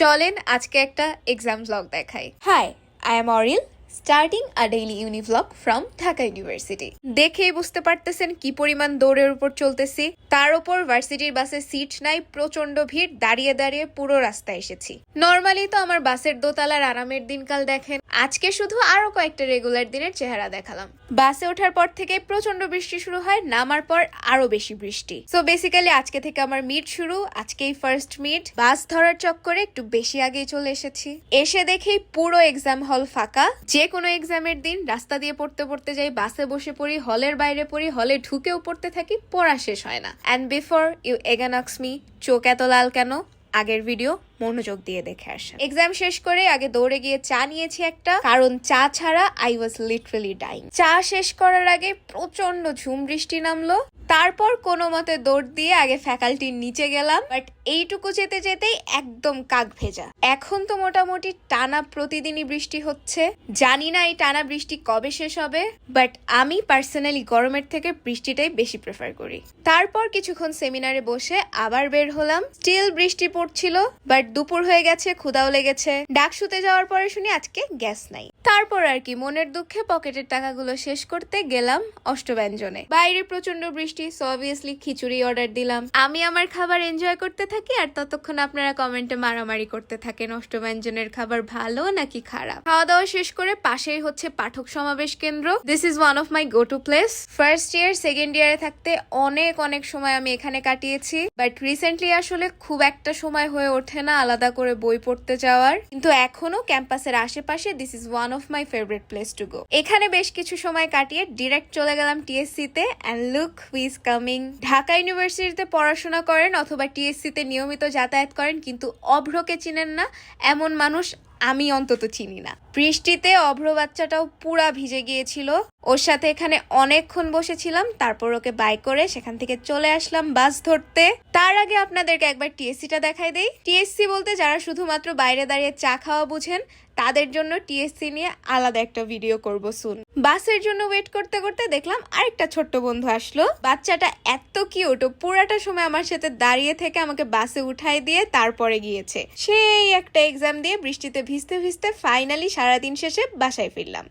চলেন আজকে একটা এক্সাম ব্লগ দেখাই। Hi, I am Aril, starting a daily uni vlog from Dhaka university. দেখেই বুঝতে পারতেছেন কি পরিমাণ দৌড়ের উপর চলতেছি। তার উপর ভার্সিটির বাসে সিট নাই, প্রচন্ড ভিড়, দাঁড়িয়ে দাঁড়িয়ে পুরো রাস্তায় এসেছি। নর্মালি তো আমার বাসের দোতলার আরামের দিনকাল দেখেন, আজকে শুধু আরো কয়েকটা রেগুলার দিনের চেহারা দেখালাম। বাসে ওঠার পর থেকে প্রচন্ড বৃষ্টি শুরু হয়, নামার পর আরো বেশি বৃষ্টি। সো বেসিক্যালি আজকে থেকে আমার মিট শুরু, আজকেই ফার্স্ট মিট। বাস ধরার চক্করে একটু বেশি আগেই চলে এসেছি। এসে দেখেই পুরো এক্সাম হল ফাঁকা। যে কোনো এক্সামের দিন রাস্তা দিয়ে পড়তে পড়তে যাই, বাসে বসে পড়ি, হলের বাইরে পড়ি, হলে ঢুকেও পড়তে থাকি, পড়া শেষ হয় না। And before you again ask me চোখ এত লাল কেন, আগের ভিডিও মনোযোগ দিয়ে দেখে আসেন। এক্সাম শেষ করে আগে দৌড়ে গিয়ে চা নিয়েছি একটা, কারণ চা ছাড়া আই ওয়াজ লিটারালি ডাইং। চা শেষ করার আগে প্রচন্ড ঝুম বৃষ্টি নামলো। তারপর কোনো মতে দৌড় দিয়ে আগে ফ্যাকাল্টির নিচে গেলাম, বাট এইটুকু যেতে যেতেই একদম কাক ভেজা। এখন তো মোটামুটি টানা প্রতিদিনই বৃষ্টি হচ্ছে। জানি না এই টানা বৃষ্টি কবে শেষ হবে, বাট আমি পার্সোনালি গরমের থেকে বৃষ্টিটাই বেশি প্রেফার করি। তারপর কিছুক্ষণ সেমিনারে বসে আবার বের হলাম। স্টিল বৃষ্টি পড়ছিল, বাট দুপুর হয়ে গেছে, ক্ষুধাও লেগেছে। ডাক শুতে যাওয়ার পরে শুনি আজকে গ্যাস নাই। তারপর আর কি, মনের দুঃখে পকেটের টাকাগুলো শেষ করতে গেলাম অষ্টব্যঞ্জনে। বাইরে প্রচন্ড বৃষ্টি, সো অবভিয়াসলি খিচুড়ি অর্ডার দিলাম। আমি আমার খাবার এনজয় করতে থাকি, আর ততক্ষণ আপনারা কমেন্টে মারামারি করতে থাকেন অষ্টব্যঞ্জনের খাবার ভালো নাকি খারাপ। খাওয়া দাওয়া শেষ করে পাশেই হচ্ছে পাঠক সমাবেশ কেন্দ্র। This is one of my go to place. First year second ইয়ারে থাকতে অনেক সময় আমি এখানে কাটিয়েছি, বাট রিসেন্টলি আসলে খুব একটা সময় হয়ে ওঠে না আলাদা করে বই পড়তে যাওয়ার। কিন্তু এখনো ক্যাম্পাসের আশেপাশে this is one of my favourite place to go. এখানে বেশ কিছু সময় কাটিয়ে ডিরেক্ট চলে গেলাম টিএসসি তে। And look who is coming. Dhaka ইউনিভার্সিটিতে পড়াশোনা করেন অথবা টিএসসি তে নিয়মিত যাতায়াত করেন, কিন্তু অভ্রকে চিনেন না এমন মানুষ আমি অন্তত চিনি না। বৃষ্টিতে অভ্র বাচ্চাটাও পুরা ভিজে গিয়েছিল। ওর সাথে এখানে অনেকক্ষণ বসেছিলাম, তারপর ওকে বাই করে সেখান থেকে চলে আসলাম বাস ধরতে। তার আগে আপনাদেরকে একবার টিএসসিটা দেখাই দেই। টিএসসি বলতে যারা শুধুমাত্র বাইরে দাঁড়িয়ে চা খাওয়া বুঝেন, তাদের জন্য টিএসসি নিয়ে আলাদা একটা ভিডিও করব সুন। বাসের জন্য ওয়েট করতে করতে দেখলাম আরেকটা ছোট্ট বন্ধু আসলো। বাচ্চাটা এত কিউট, ও পুরাটা সময় আমার সাথে দাঁড়িয়ে থেকে আমাকে বাসে উঠাই দিয়ে তারপরে গিয়েছে। সেই একটা এক্সাম দিয়ে বৃষ্টিতে ভিজতে ভিজতে ফাইনালি সারাদিন শেষে বাসায় ফিরলাম।